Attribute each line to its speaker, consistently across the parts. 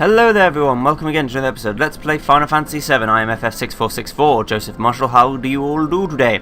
Speaker 1: Hello there everyone, welcome again to another episode. Let's play Final Fantasy VII. I am FF6464, Joseph Marshall. How do you all do today?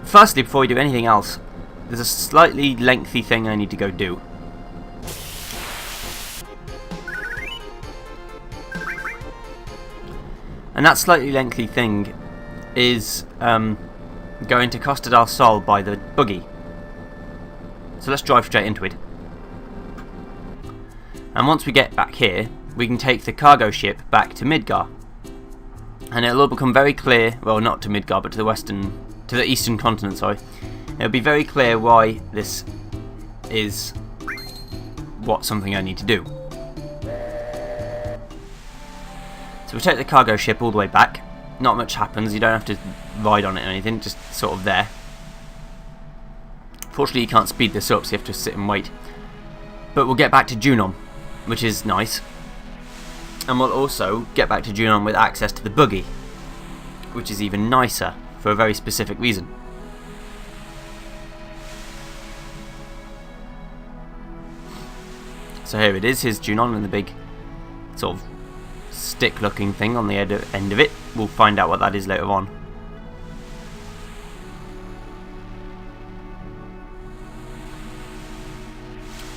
Speaker 1: Firstly, before we do anything else, there's a slightly lengthy thing I need to go do. And that slightly lengthy thing is going to Costa del Sol by the buggy. So let's drive straight into it. And once we get back here, we can take the cargo ship back to Midgar. And it'll all become very clear, well, not to Midgar, but to the eastern continent, sorry. It'll be very clear why this is something I need to do. So we take the cargo ship all the way back. Not much happens, you don't have to ride on it or anything, just sort of there. Fortunately you can't speed this up, so you have to sit and wait. But we'll get back to Junon, which is nice. And we'll also get back to Junon with access to the buggy, which is even nicer, for a very specific reason. So here it is, here's Junon and the big sort of stick looking thing on the end of it. We'll find out what that is later on.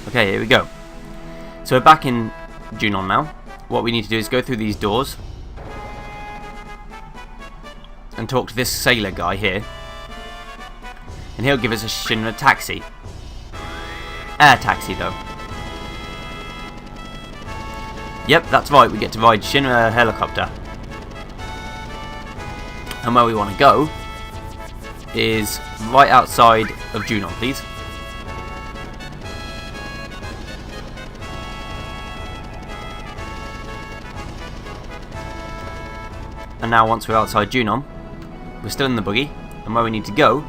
Speaker 1: Okay, here we go. So we're back in Junon now. What we need to do is go through these doors and talk to this sailor guy here, and he'll give us a Shinra taxi. Air taxi though. Yep, that's right, we get to ride Shinra helicopter. And where we want to go is right outside of Junon, please. And now once we're outside Junon, we're still in the buggy, and where we need to go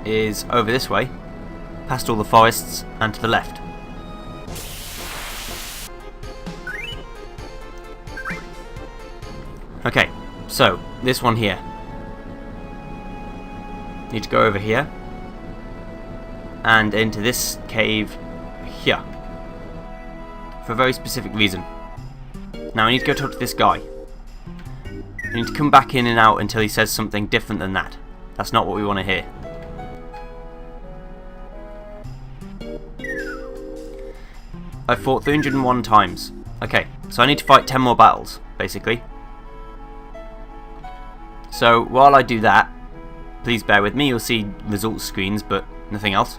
Speaker 1: is over this way, past all the forests and to the left. Okay, so this one here. Need to go over here and into this cave here for a very specific reason. Now I need to go talk to this guy. We need to come back in and out until he says something different than that. That's not what we want to hear. I fought 301 times. Okay, so I need to fight 10 more battles, basically. So while I do that, please bear with me, you'll see results screens, but nothing else.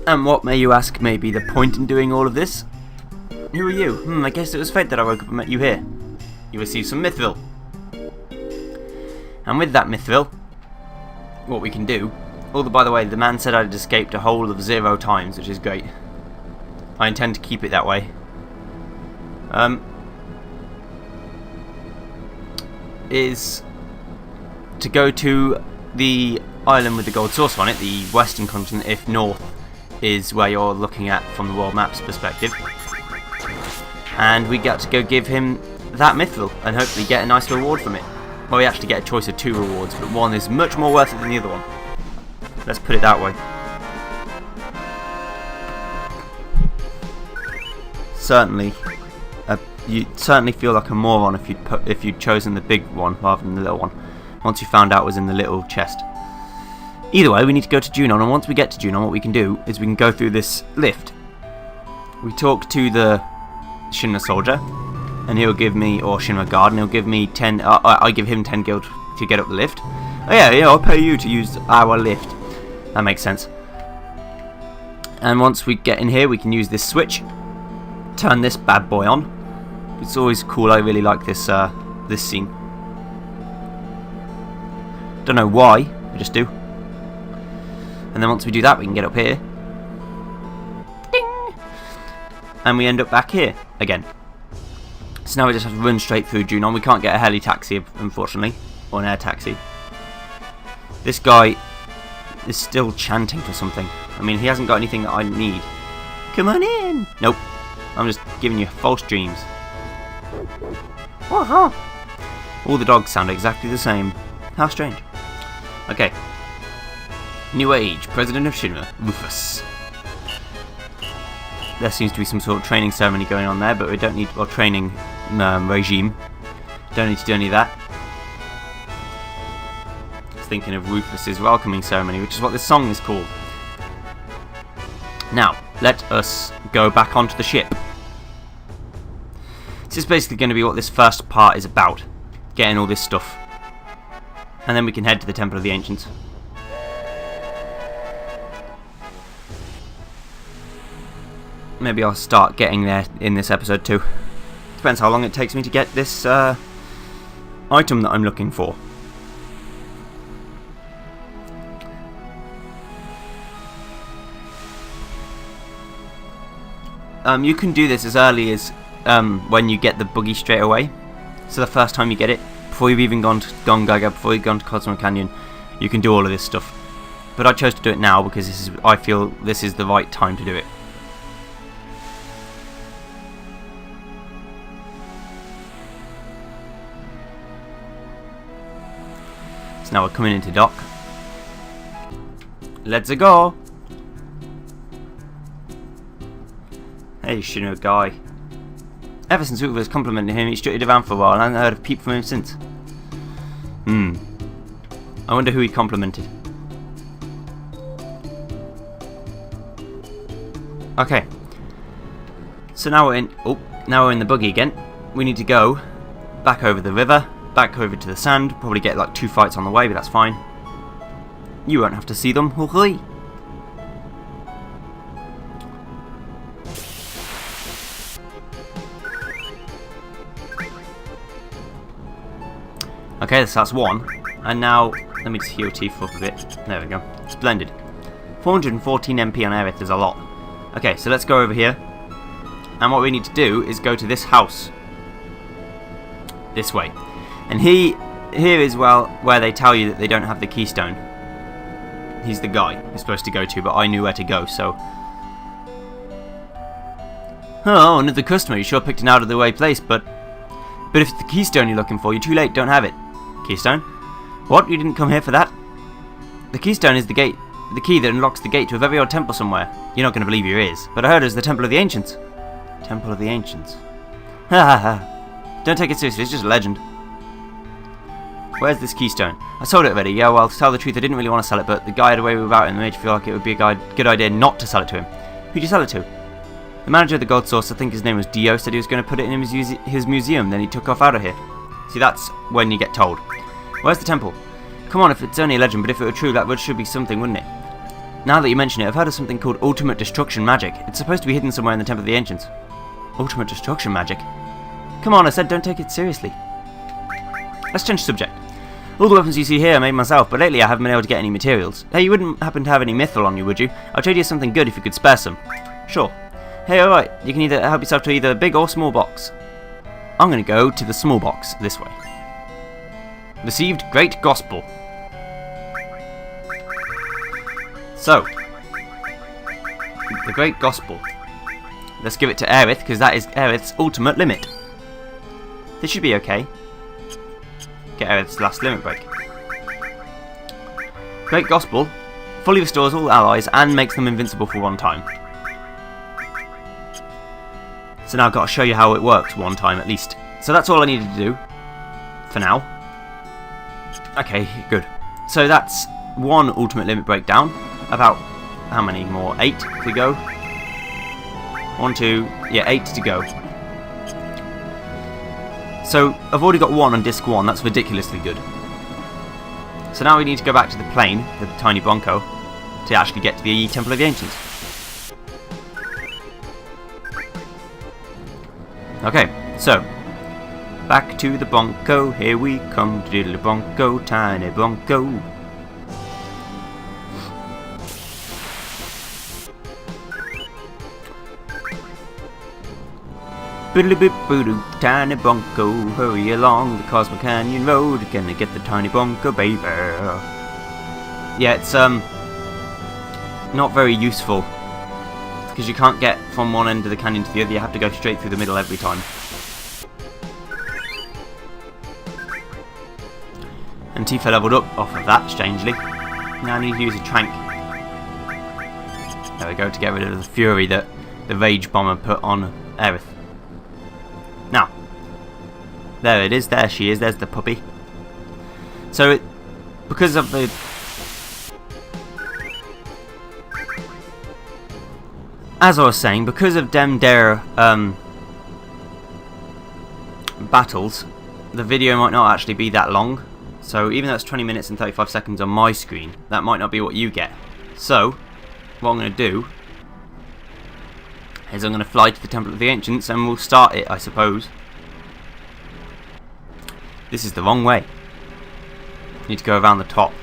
Speaker 1: And what, may you ask, may be the point in doing all of this? Who are you? I guess it was fate that I woke up and met you here. You received some Mythville. And with that Mythville, what we can do... Although, by the way, the man said I'd escaped a whole of 0 times, which is great. I intend to keep it that way. Is to go to the island with the gold source on it, the western continent, if north is where you're looking at from the world map's perspective. And we get to go give him that Mythville and hopefully get a nice reward from it. Well, we actually get a choice of 2 rewards, but one is much more worth it than the other one. Let's put it that way. Certainly, you'd certainly feel like a moron if you'd chosen the big one rather than the little one. Once you found out it was in the little chest. Either way, we need to go to Junon, and once we get to Junon, what we can do is we can go through this lift. We talk to the Shinra soldier, and he'll give me, or Shinra guard, and he'll give me 10. I give him 10 guild to get up the lift. Oh yeah, I'll pay you to use our lift. That makes sense. And once we get in here, we can use this switch. Turn this bad boy on. It's always cool. I really like this this scene. Don't know why, I just do. And then once we do that, we can get up here. Ding! And we end up back here again. So now we just have to run straight through Junon. We can't get a heli taxi, unfortunately, or an air taxi. This guy is still chanting for something. I mean, he hasn't got anything that I need. Come on in! Nope. I'm just giving you false dreams. All the dogs sound exactly the same. How strange. Okay. New Age, President of Shinra, Rufus. There seems to be some sort of training ceremony going on there, but we don't need, or training regime. Don't need to do any of that. Thinking of Rufus's welcoming ceremony, which is what this song is called. Now, let us go back onto the ship. This is basically going to be what this first part is about. Getting all this stuff. And then we can head to the Temple of the Ancients. Maybe I'll start getting there in this episode too. Depends how long it takes me to get this item that I'm looking for. You can do this as early as when you get the buggy straight away. So the first time you get it, before you've even gone to Gongaga, before you've gone to Cosmo Canyon, you can do all of this stuff. But I chose to do it now because I feel this is the right time to do it. So now we're coming into dock. Let's go! Hey, Shinra guy. Ever since Uwe was complimenting him, he strutted around for a while and I haven't heard a peep from him since. I wonder who he complimented. Okay. So now we're in the buggy again. We need to go back over the river, back over to the sand, probably get like 2 fights on the way, but that's fine. You won't have to see them. Hooray! Okay, so that's 1. And now, let me just heal Tifa up a bit. There we go. Splendid. 414 MP on Aerith is a lot. Okay, so let's go over here. And what we need to do is go to this house. This way. And here is, well, where they tell you that they don't have the Keystone. He's the guy you're supposed to go to, but I knew where to go, so... Oh, another customer. You sure picked an out-of-the-way place, but if it's the Keystone you're looking for, you're too late. Don't have it. Keystone? What? You didn't come here for that? The Keystone is the gate. The key that unlocks the gate to a very old temple somewhere. You're not going to believe your ears, but I heard it was the Temple of the Ancients. Temple of the Ancients. Ha ha ha. Don't take it seriously, it's just a legend. Where's this Keystone? I sold it already. Yeah, well, to tell the truth, I didn't really want to sell it, but the guy had a way about it and made you feel like it would be a good idea not to sell it to him. Who'd you sell it to? The manager of the gold source, I think his name was Dio, said he was going to put it in his museum, then he took off out of here. See, that's when you get told. Where's the temple? Come on, if it's only a legend, but if it were true, that should be something, wouldn't it? now that you mention it, I've heard of something called Ultimate Destruction Magic. It's supposed to be hidden somewhere in the Temple of the Ancients. Ultimate Destruction Magic? Come on, I said don't take it seriously. Let's change subject. All the weapons you see here are made myself, but lately I haven't been able to get any materials. Hey, you wouldn't happen to have any Mythville on you, would you? I'll trade you something good if you could spare some. Sure. Hey, alright, you can either help yourself to either a big or small box. I'm going to go to the small box, this way. Received Great Gospel. So, the Great Gospel. Let's give it to Aerith, because that is Aerith's ultimate limit. This should be okay. Get Aerith's last limit break. Great Gospel fully restores all allies and makes them invincible for one time. So now I've got to show you how it works one time at least. So that's all I needed to do for now. Okay, good. So that's one ultimate limit breakdown. About how many more? 8 to go. 1, 2, yeah, 8 to go. So I've already got 1 on disc 1. That's ridiculously good. So now we need to go back to the plane, the tiny Bronco, to actually get to the Temple of the Ancients. Okay, so back to the Bronco. Here we come, diddly Bronco, tiny Bronco. Boodly-boop-boodoo, tiny Bronco, hurry along the Cosmic Canyon Road, gonna get the tiny Bronco, baby. Yeah, it's not very useful, because you can't get from one end of the canyon to the other, you have to go straight through the middle every time. And Tifa leveled up off of that, strangely. Now I need to use a trank. There we go, to get rid of the fury that the Rage Bomber put on Aerith. Now, there it is, there she is, there's the puppy. So, because of the... As I was saying, because of them their battles, the video might not actually be that long. So, even though it's 20 minutes and 35 seconds on my screen, that might not be what you get. So, what I'm going to do is I'm going to fly to the Temple of the Ancients and we'll start it, I suppose. This is the wrong way. Need to go around the top.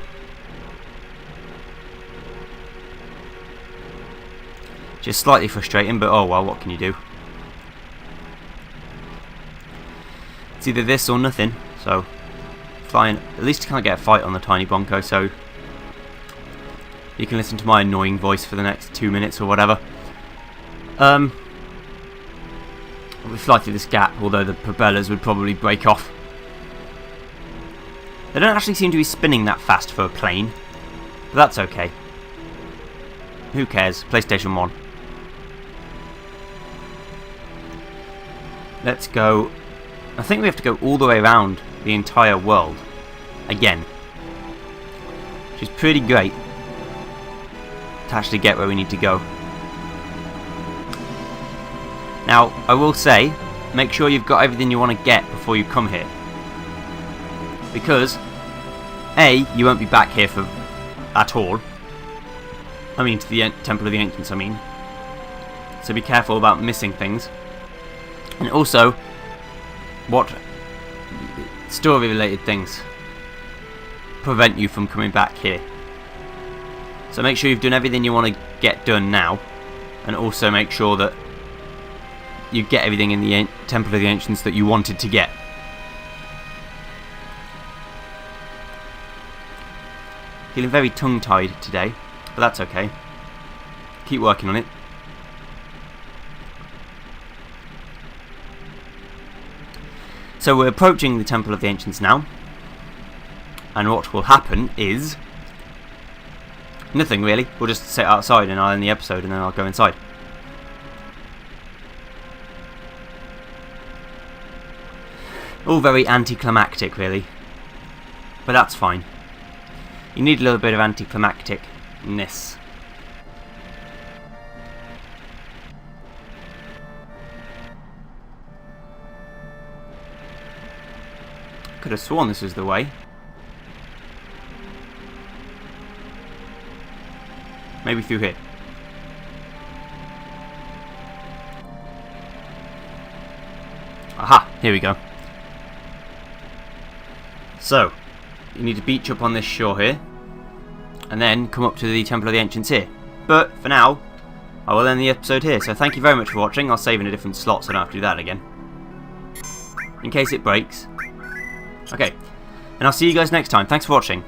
Speaker 1: Just slightly frustrating, but oh well, what can you do? It's either this or nothing, so flying. At least you can't get a fight on the tiny Bronco, so you can listen to my annoying voice for the next 2 minutes or whatever. We fly through this gap, although the propellers would probably break off. They don't actually seem to be spinning that fast for a plane, but that's okay. Who cares? PlayStation 1. Let's go. I think we have to go all the way around the entire world again, which is pretty great to actually get where we need to go. Now, I will say, make sure you've got everything you want to get before you come here. Because, A, you won't be back here for at all. I mean, to the Temple of the Ancients, I mean. So be careful about missing things. And also, what story-related things prevent you from coming back here. So make sure you've done everything you want to get done now. And also make sure that you get everything in the Temple of the Ancients that you wanted to get. Feeling very tongue-tied today, but that's okay. Keep working on it. So we're approaching the Temple of the Ancients now. And what will happen is nothing really. We'll just sit outside and I'll end the episode and then I'll go inside. All very anticlimactic, really. But that's fine. You need a little bit of anticlimacticness. Could have sworn this was the way. Maybe through here. Aha, here we go. So, you need to beach up on this shore here, and then come up to the Temple of the Ancients here. But, for now, I will end the episode here, so thank you very much for watching. I'll save in a different slot so I don't have to do that again, in case it breaks. Okay, and I'll see you guys next time. Thanks for watching.